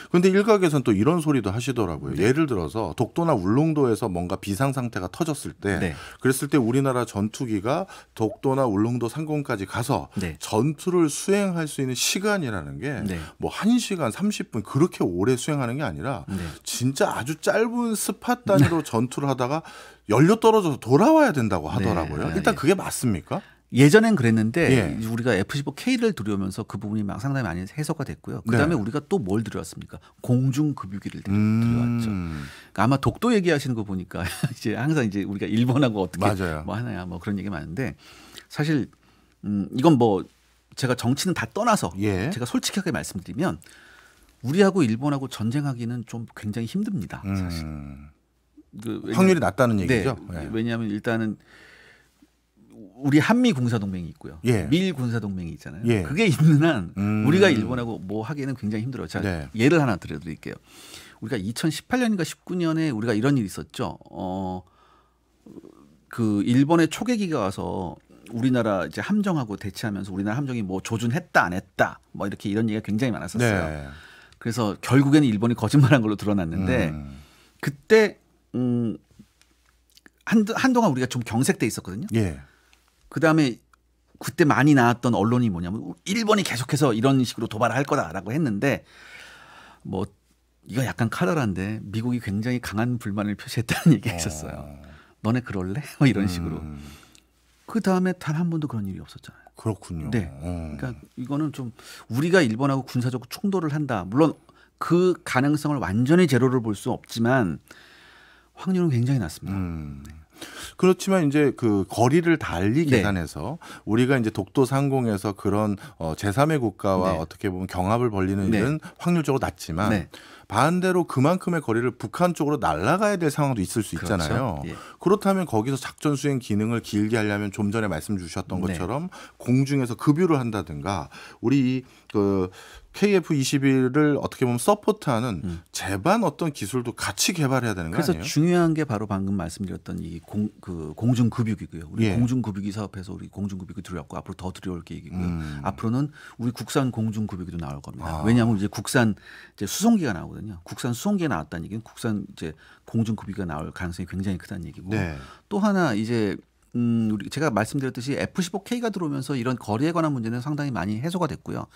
그런데 일각에서는 또 이런 소리도 하시더라고요. 네. 예를 들어서 독도나 울릉도에서 뭔가 비상 상태가 터졌을 때 네. 그랬을 때 우리나라 전투기가 독도나 울릉도 상공까지 가서 네. 전투를 수행할 수 있는 시간이라는 게 뭐 1시간 30분 그렇게 오래 수행하는 게 아니라 네. 진짜 아주 짧은 스팟 단위로 전투를 하다가 연료 떨어져서 돌아와야 된다고 하더라고요. 네. 일단 그게 맞습니까? 예전엔 그랬는데 예. 우리가 F-15K를 들여오면서 그 부분이 상당히 많이 해소가 됐고요. 그다음에 네. 우리가 또 뭘 들여왔습니까? 공중급유기를 들여왔죠. 그러니까 아마 독도 얘기하시는 거 보니까 이제 항상 이제 우리가 일본하고 어떻게 맞아요. 뭐 하나야 뭐 그런 얘기 많은데 사실 이건 뭐 제가 정치는 다 떠나서 예. 제가 솔직하게 말씀드리면 우리하고 일본하고 전쟁하기는 좀 굉장히 힘듭니다. 사실. 확률이 낮다는 얘기죠. 네. 예. 왜냐하면 일단은 우리 한미 군사동맹이 있고요. 예. 미일 군사동맹이 있잖아요. 예. 그게 있는 한 우리가 일본하고 뭐 하기에는 굉장히 힘들어요. 자, 네. 예를 하나 들어드릴게요. 우리가 2018년인가 19년에 우리가 이런 일이 있었죠. 그 일본의 초계기가 와서 우리나라 이제 함정하고 대치하면서 우리나라 함정이 뭐 조준했다 안 했다 뭐 이렇게 이런 얘기가 굉장히 많았었어요. 네. 그래서 결국에는 일본이 거짓말한 걸로 드러났는데 그때 한동안 우리가 좀 경색돼 있었거든요. 예. 그다음에 그때 많이 나왔던 언론이 뭐냐면 일본이 계속해서 이런 식으로 도발을 할 거다라고 했는데 뭐 이거 약간 카더라인데 미국이 굉장히 강한 불만을 표시했다는 얘기가 있었어요. 너네 그럴래? 뭐 이런 식으로. 그다음에 단 한 번도 그런 일이 없었잖아요. 그렇군요. 네. 그러니까 이거는 좀 우리가 일본하고 군사적 충돌을 한다. 물론 그 가능성을 완전히 제로를 볼 수 없지만 확률은 굉장히 낮습니다. 그렇지만 이제 그 거리를 달리 네. 계산해서 우리가 이제 독도 상공에서 그런 제3의 국가와 네. 어떻게 보면 경합을 벌이는 네. 일은 확률적으로 낮지만 네. 반대로 그만큼의 거리를 북한 쪽으로 날아가야 될 상황도 있을 수 그렇죠. 있잖아요. 예. 그렇다면 거기서 작전 수행 기능을 길게 하려면 좀 전에 말씀 주셨던 네. 것처럼 공중에서 급유를 한다든가 우리 그 KF-21을 어떻게 보면 서포트하는 제반 어떤 기술도 같이 개발해야 되는 거 그래서 아니에요? 중요한 게 바로 방금 말씀드렸던 이 공중급유기고요. 우리 예. 공중급유기 사업에서 우리 공중급유기 들여왔고 앞으로 더 들여올 계획이고요. 앞으로는 우리 국산 공중급유기도 나올 겁니다. 왜냐하면 이제 국산 이제 수송기가 나오거든요. 얘기거든요. 국산 수송기가 나왔다는 얘기는 국산 이제 공중급유가 나올 가능성이 굉장히 크다는 얘기고 네. 또 하나 이제 우리 제가 말씀드렸듯이 F-15K가 들어오면서 이런 거리에 관한 문제는 상당히 많이 해소가 됐고요.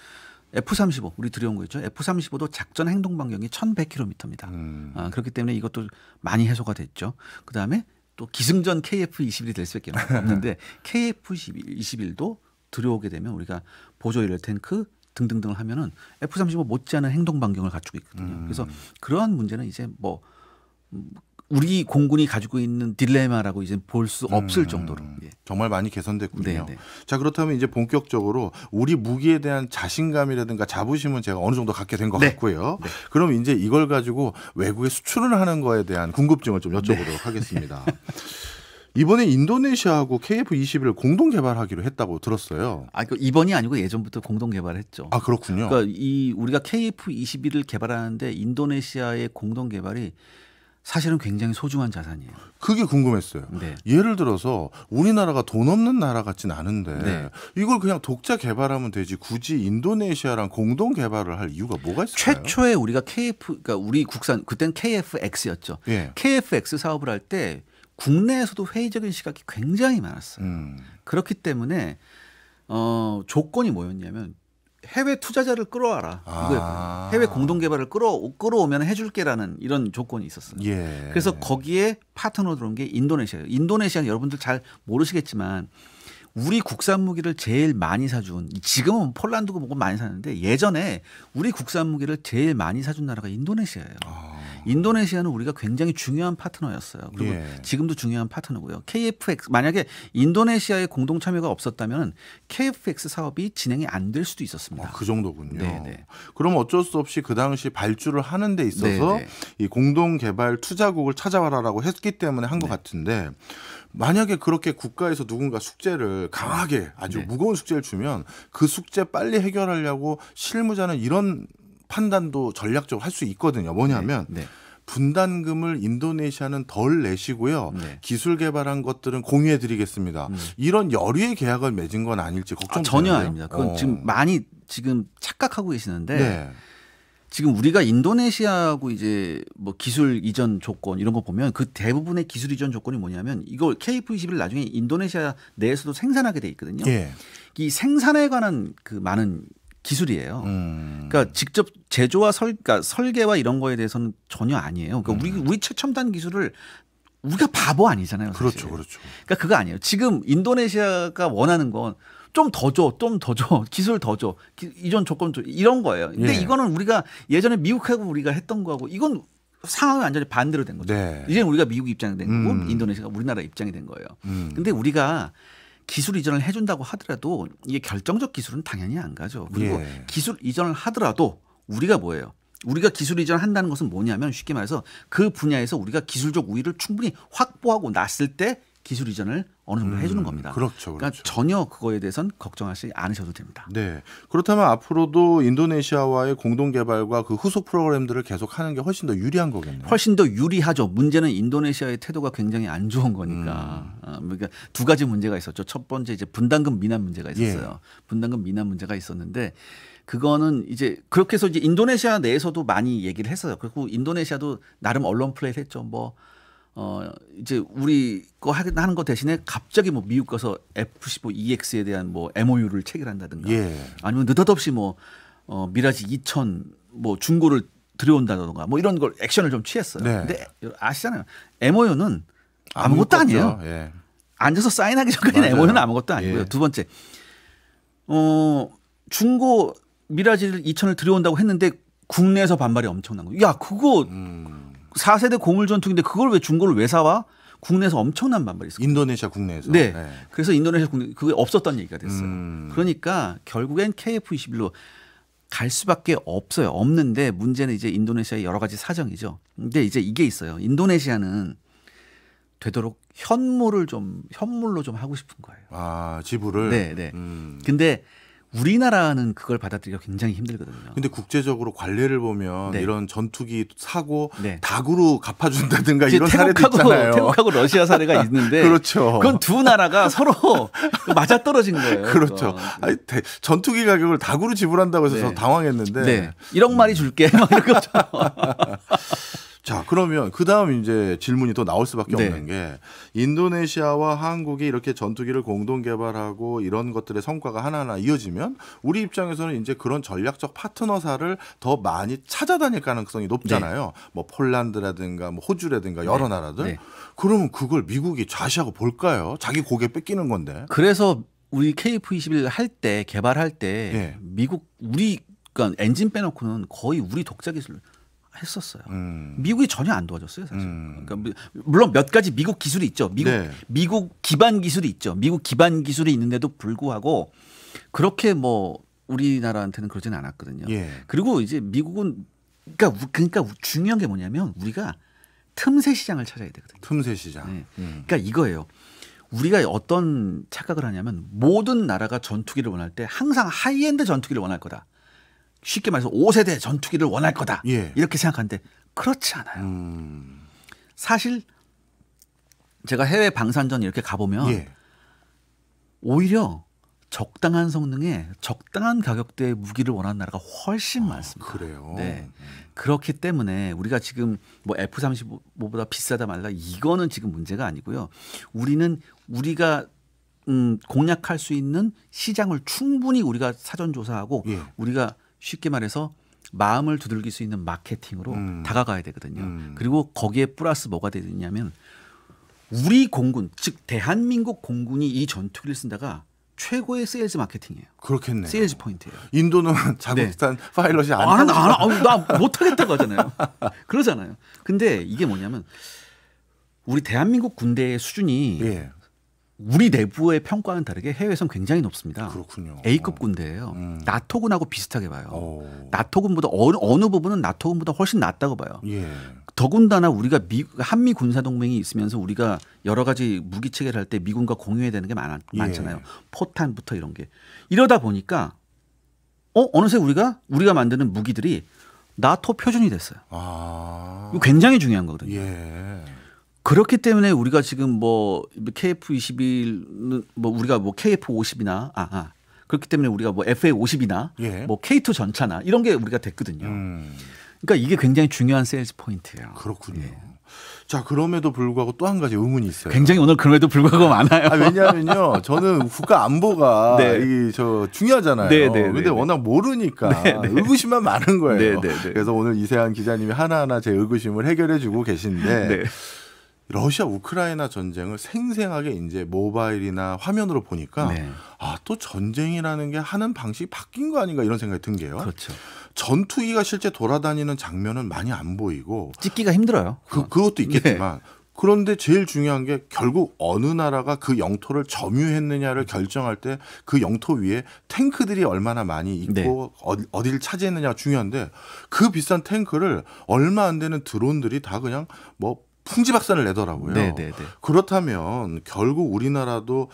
F-35 우리 들여온 거 있죠. F-35도 작전 행동 반경이 1,100km입니다. 그렇기 때문에 이것도 많이 해소가 됐죠. 그다음에 또 기승전 KF-21이 될 수밖에 없는데 KF-21도 들여오게 되면 우리가 보조 연료 탱크 등등등을 하면은 F-35 못지않은 행동 반경을 갖추고 있거든요. 그래서 그러한 문제는 이제 뭐 우리 공군이 가지고 있는 딜레마라고 이제 볼 수 없을 정도로 예. 정말 많이 개선됐군요. 네네. 자, 그렇다면 이제 본격적으로 우리 무기에 대한 자신감이라든가 자부심은 제가 어느 정도 갖게 된 것 네. 같고요. 네. 그럼 이제 이걸 가지고 외국에 수출을 하는 거에 대한 궁금증을 좀 여쭤보도록 네. 하겠습니다. 이번에 인도네시아하고 KF-21을 공동 개발하기로 했다고 들었어요. 그 이번이 아니고 예전부터 공동 개발했죠. 아, 그렇군요. 그러니까 우리가 KF-21을 개발하는데 인도네시아의 공동 개발이 사실은 굉장히 소중한 자산이에요. 그게 궁금했어요. 네. 예를 들어서 우리나라가 돈 없는 나라 같진 않은데 네. 이걸 그냥 독자 개발하면 되지 굳이 인도네시아랑 공동 개발을 할 이유가 뭐가 있을까요? 최초에 우리가 그러니까 우리 국산 그때는 KF-X였죠. 예. KF-X 사업을 할 때 국내에서도 회의적인 시각이 굉장히 많았어요. 그렇기 때문에 조건이 뭐였냐면 해외 투자자를 끌어와라 이거였거든요. 해외 공동 개발을 끌어오면 해줄게라는 이런 조건이 있었어요. 예. 그래서 거기에 파트너로 들어온 게 인도네시아예요. 인도네시아는 여러분들 잘 모르시겠지만 우리 국산 무기를 제일 많이 사준 지금은 폴란드고 뭐고 많이 사는데 예전에 우리 국산 무기를 제일 많이 사준 나라가 인도네시아예요. 인도네시아는 우리가 굉장히 중요한 파트너였어요. 그리고 예. 지금도 지금도 중요한 파트너고요. KF-X 만약에 인도네시아의 공동 참여가 없었다면 KF-X 사업이 진행이 안 될 수도 있었습니다. 그 정도군요. 네네. 그럼 어쩔 수 없이 그 당시 발주를 하는 데 있어서 네네. 이 공동 개발 투자국을 찾아와라라고 했기 때문에 한 것 같은데 만약에 그렇게 국가에서 누군가 숙제를 강하게 아주 네. 무거운 숙제를 주면 그 숙제 빨리 해결하려고 실무자는 이런 판단도 전략적으로 할 수 있거든요. 뭐냐면 네. 분담금을 인도네시아는 덜 내시고요. 네. 기술 개발한 것들은 공유해 드리겠습니다. 이런 여류의 계약을 맺은 건 아닐지 걱정 전혀 아닙니다. 그건 지금 많이 지금 착각하고 계시는데 네. 지금 우리가 인도네시아하고 이제 뭐 기술 이전 조건 이런 거 보면 그 대부분의 기술 이전 조건이 뭐냐면 이거 KF-21을 나중에 인도네시아 내에서도 생산하게 돼 있거든요. 예. 이 생산에 관한 그 많은 기술이에요. 그러니까 직접 제조와 그러니까 설계와 이런 거에 대해서는 전혀 아니에요. 그러니까 우리 최첨단 기술을 우리가 바보 아니잖아요. 사실. 그렇죠, 그렇죠. 그러니까 그거 아니에요. 지금 인도네시아가 원하는 건 좀 더 줘, 좀 더 줘, 기술 더 줘, 이전 조건 줘 이런 거예요. 근데 예. 이거는 우리가 예전에 미국하고 우리가 했던 거하고 이건 상황이 완전히 반대로 된 거죠. 네. 이제 우리가 미국 입장이 된 거고 인도네시아가 우리나라 입장이 된 거예요. 근데 우리가 기술 이전을 해준다고 하더라도 이게 결정적 기술은 당연히 안 가죠. 그리고 예. 기술 이전을 하더라도 우리가 뭐예요? 우리가 기술 이전을 한다는 것은 뭐냐면 쉽게 말해서 그 분야에서 우리가 기술적 우위를 충분히 확보하고 났을 때 기술 이전을 어느 정도 해주는 겁니다. 그렇죠, 그렇죠. 그러니까 전혀 그거에 대해서는 걱정하지 않으셔도 됩니다. 네. 그렇다면 앞으로도 인도네시아와의 공동 개발과 그 후속 프로그램들을 계속하는 게 훨씬 더 유리한 거겠네요. 훨씬 더 유리하죠. 문제는 인도네시아의 태도가 굉장히 안 좋은 거니까. 그러니까 두 가지 문제가 있었죠. 첫 번째 이제 분담금 미납 문제가 있었어요. 분담금 미납 문제가 있었는데 그거는 이제 그렇게 해서 이제 인도네시아 내에서도 많이 얘기를 했어요. 그리고 인도네시아도 나름 언론 플레이를 했죠. 이제 우리 거 하는 거 대신에 갑자기 뭐 미국 가서 F-15EX에 대한 뭐 MOU를 체결한다든가 예. 아니면 느닷없이 미라지 2000 중고를 들여온다든가 이런 걸 액션을 좀 취했어요. 네. 근데 아시잖아요. MOU는 아무것도 아니에요. 예. 앉아서 사인하기 전까지는 맞아요. MOU는 아무것도 아니고요. 예. 두 번째, 중고 미라지를 2000을 들여온다고 했는데 국내에서 반발이 엄청난 거예요. 야, 그거 4세대 고물 전투기인데 그걸 왜 중고를 왜 사와? 국내에서 엄청난 반발이 있었어요. 인도네시아 국내에서. 네. 그래서 인도네시아 국내 그게 없었던 얘기가 됐어요. 그러니까 결국엔 KF-21로 갈 수밖에 없어요. 없는데 문제는 이제 인도네시아의 여러 가지 사정이죠. 근데 이제 이게 있어요. 인도네시아는 되도록 현물로 좀 하고 싶은 거예요. 아, 지불을. 네, 네. 근데 우리나라는 그걸 받아들이기가 굉장히 힘들거든요. 근데 국제적으로 관례를 보면 네. 이런 전투기 사고 네. 닭으로 갚아준다든가 이제 이런 사례도 있잖아요. 태국하고 러시아 사례가 있는데 그렇죠. 그건 두 나라가 서로 맞아 떨어진 거예요. 그렇죠. 그건. 아니, 전투기 가격을 닭으로 지불한다고 해서 네. 저 당황했는데. 네. 1억 마리 줄게. 막 이런 거죠. 자, 그러면 그다음 이제 질문이 또 나올 수밖에 네. 없는 게 인도네시아와 한국이 이렇게 전투기를 공동 개발하고 이런 것들의 성과가 하나하나 이어지면 우리 입장에서는 이제 그런 전략적 파트너사를 더 많이 찾아다닐 가능성이 높잖아요. 뭐 폴란드라든가 뭐 호주라든가 여러 네. 나라들. 네. 그러면 그걸 미국이 좌시하고 볼까요? 자기 고개 뺏기는 건데. 그래서 우리 KF-21 할 때 개발할 때 예. 미국 우리 그러니까 엔진 빼놓고는 거의 우리 독자 기술을 했었어요. 미국이 전혀 안 도와줬어요, 사실. 그러니까 물론 몇 가지 미국 기술이 있죠. 네. 미국 기반 기술이 있죠. 미국 기반 기술이 있는데도 불구하고 그렇게 뭐 우리나라한테는 그러지는 않았거든요. 예. 그리고 이제 미국은 그러니까 중요한 게 뭐냐면 우리가 틈새 시장을 찾아야 되거든요. 틈새 시장. 네. 그러니까 이거예요. 우리가 어떤 착각을 하냐면 모든 나라가 전투기를 원할 때 항상 하이엔드 전투기를 원할 거다. 쉽게 말해서 5세대 전투기를 원할 거다. 예. 이렇게 생각하는데 그렇지 않아요. 사실 제가 해외 방산전 이렇게 가보면 예. 오히려 적당한 성능에 적당한 가격대의 무기를 원하는 나라가 훨씬 많습니다. 그래요. 네. 그렇기 때문에 우리가 지금 뭐 F-35보다 비싸다 말라 이거는 지금 문제가 아니고요. 우리가 공략할 수 있는 시장을 충분히 우리가 사전 조사하고 예. 우리가 쉽게 말해서 마음을 두들길 수 있는 마케팅으로 다가가야 되거든요. 그리고 거기에 플러스 뭐가 되느냐면 우리 공군 즉 대한민국 공군이 이 전투기를 쓴다가 최고의 세일즈 마케팅이에요. 그렇겠네요. 세일즈 포인트예요. 인도는 자국산 파일럿이 안 나 못하겠다고 하잖아요. 그러잖아요. 근데 이게 뭐냐면 우리 대한민국 군대의 수준이 예. 우리 내부의 평가와는 다르게 해외에선 굉장히 높습니다. 그렇군요. A급 군대예요. 나토군하고 비슷하게 봐요. 오. 나토군보다 어느 부분은 나토군보다 훨씬 낫다고 봐요. 예. 더군다나 우리가 한미 군사 동맹이 있으면서 우리가 여러 가지 무기 체계를 할 때 미군과 공유해야 되는 게 많잖아요. 포탄부터 이런 게 이러다 보니까 어느새 우리가 만드는 무기들이 나토 표준이 됐어요. 아. 이거 굉장히 중요한 거거든요. 예. 그렇기 때문에 우리가 지금 뭐 KF-21는 뭐 우리가 뭐 KF-50이나 그렇기 때문에 우리가 뭐 FA-50이나 예. 뭐 K2 전차나 이런 게 우리가 됐거든요. 그러니까 이게 굉장히 중요한 세일즈 포인트예요. 그렇군요. 예. 자, 그럼에도 불구하고 또 한 가지 의문이 있어요. 굉장히 오늘 그럼에도 불구하고 많아요. 왜냐하면요, 저는 국가 안보가 네. 중요하잖아요. 네, 네, 근데 네, 워낙 모르니까 네, 네. 의구심만 많은 거예요. 네, 네, 네. 그래서 오늘 이세한 기자님이 하나하나 제 의구심을 해결해주고 계신데. 네. 러시아 우크라이나 전쟁을 생생하게 이제 모바일이나 화면으로 보니까 네. 또 전쟁이라는 게 하는 방식이 바뀐 거 아닌가 이런 생각이 든 게요. 그렇죠. 전투기가 실제 돌아다니는 장면은 많이 안 보이고 찍기가 힘들어요. 그것도 있겠지만 그런데 제일 중요한 게 결국 어느 나라가 그 영토를 점유했느냐를 결정할 때 그 영토 위에 탱크들이 얼마나 많이 있고 어디를 차지했느냐가 중요한데 그 비싼 탱크를 얼마 안 되는 드론들이 다 그냥 뭐 풍지박산을 내더라고요. 네, 네, 네. 그렇다면 결국 우리나라도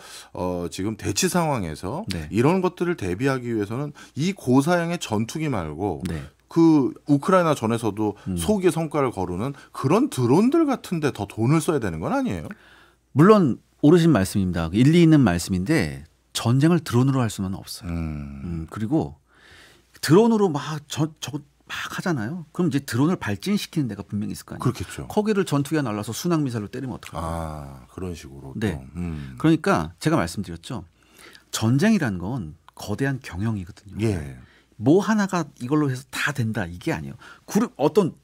지금 대치 상황에서 네. 이런 것들을 대비하기 위해서는 이 고사양의 전투기 말고 네. 그 우크라이나 전에서도 소기의 성과를 거두는 그런 드론들 같은데 더 돈을 써야 되는 건 아니에요? 물론 옳으신 말씀입니다. 일리 있는 말씀인데 전쟁을 드론으로 할 수는 없어요. 그리고 드론으로 막 하잖아요. 그럼 이제 드론을 발진시키는 데가 분명히 있을 거 아니에요. 그렇겠죠. 거기를 전투기가 날라서 순항 미사일로 때리면 어떡하요? 그런 식으로. 네. 또. 그러니까 제가 말씀드렸죠. 전쟁이라는 건 거대한 경영이거든요. 예. 뭐 하나가 이걸로 해서 다 된다 이게 아니에요. 어떤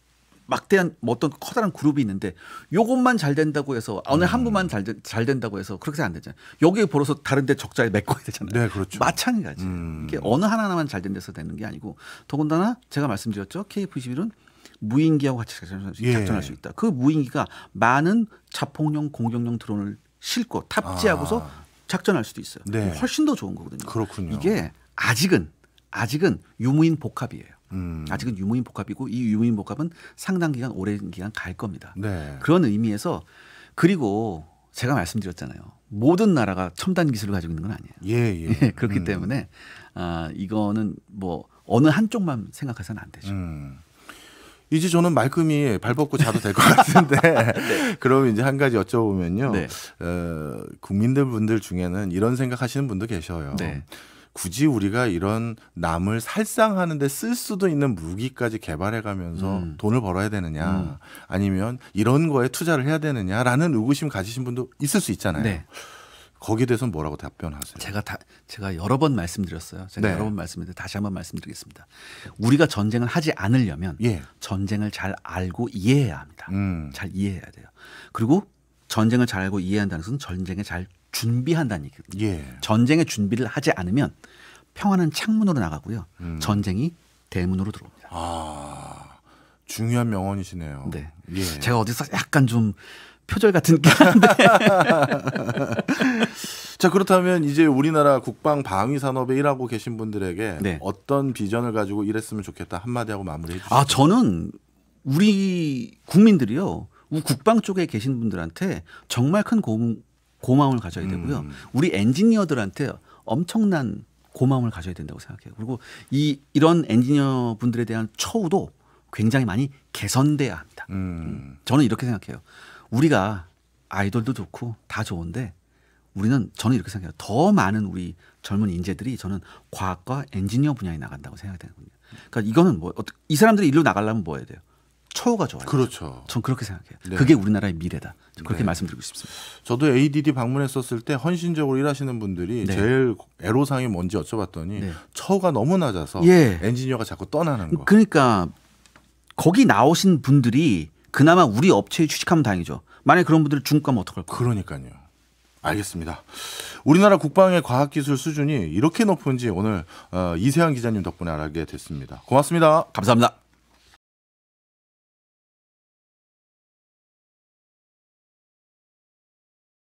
막대한 어떤 커다란 그룹이 있는데 요것만 잘 된다고 해서 어느 한 부만 잘 된다고 해서 그렇게 안 되잖아요. 여기에 벌어서 다른데 적자에 메꿔야 되잖아요. 네, 그렇죠. 마찬가지. 이게 어느 하나만 잘 된 데서 되는 게 아니고 더군다나 제가 말씀드렸죠. KF-21은 무인기하고 같이 작전할 수 있다. 그 무인기가 많은 자폭용 공격용 드론을 싣고 탑재하고서 작전할 수도 있어요. 네. 훨씬 더 좋은 거거든요. 그렇군요. 이게 아직은 유무인 복합이에요. 아직은 유무인 복합이고 이 유무인 복합은 상당 기간 오랜 기간 갈 겁니다. 네. 그런 의미에서 그리고 제가 말씀드렸잖아요. 모든 나라가 첨단 기술을 가지고 있는 건 아니에요. 예, 예. 예, 그렇기 때문에 이거는 뭐 어느 한쪽만 생각해서는 안 되죠. 이제 저는 말끔히 발 벗고 자도 될 것 같은데 네. 그럼 이제 한 가지 여쭤보면요. 네. 국민들 분들 중에는 이런 생각하시는 분도 계셔요. 네. 굳이 우리가 이런 남을 살상하는데 쓸 수도 있는 무기까지 개발해가면서 돈을 벌어야 되느냐, 아니면 이런 거에 투자를 해야 되느냐라는 의구심 가지신 분도 있을 수 있잖아요. 네. 거기에 대해서는 뭐라고 답변하세요? 제가 여러 번 말씀드렸어요. 제가 네. 여러 번 말씀드렸는데 다시 한번 말씀드리겠습니다. 우리가 전쟁을 하지 않으려면 예. 전쟁을 잘 알고 이해해야 합니다. 잘 이해해야 돼요. 그리고 전쟁을 잘 알고 이해한다는 것은 전쟁에 잘 준비한다는 얘기거든요. 예. 전쟁의 준비를 하지 않으면 평화는 창문으로 나가고요. 전쟁이 대문으로 들어옵니다. 아, 중요한 명언이시네요. 네. 예. 제가 어디서 약간 좀 표절 같은 게 한데 자, 그렇다면 이제 우리나라 국방 방위 산업에 일하고 계신 분들에게 네. 어떤 비전을 가지고 일했으면 좋겠다 한마디 하고 마무리해 주시죠. 저는 우리 국민들이요. 우리 국방 쪽에 계신 분들한테 정말 큰 고마움을 가져야 되고요. 우리 엔지니어들한테 엄청난 고마움을 가져야 된다고 생각해요. 그리고 이런 엔지니어 분들에 대한 처우도 굉장히 많이 개선돼야 합니다. 저는 이렇게 생각해요. 우리가 아이돌도 좋고 다 좋은데 저는 이렇게 생각해요. 더 많은 우리 젊은 인재들이 저는 과학과 엔지니어 분야에 나간다고 생각되거든요. 그러니까 이거는 이 사람들이 일로 나가려면 뭐 해야 돼요? 처우가 좋아요. 그렇죠. 전 그렇게 생각해요. 네. 그게 우리나라의 미래다. 그렇게 네. 말씀드리고 싶습니다. 저도 ADD 방문했었을 때 헌신적으로 일하시는 분들이 네. 제일 애로사항이 뭔지 여쭤봤더니 네. 처우가 너무 낮아서 예. 엔지니어가 자꾸 떠나는 거. 그러니까 거기 나오신 분들이 그나마 우리 업체에 취직하면 다행이죠. 만약에 그런 분들이 중국 가면 어떡할 거예요? 그러니까요. 알겠습니다. 우리나라 국방의 과학기술 수준이 이렇게 높은지 오늘 이세환 기자님 덕분에 알게 됐습니다. 고맙습니다. 감사합니다.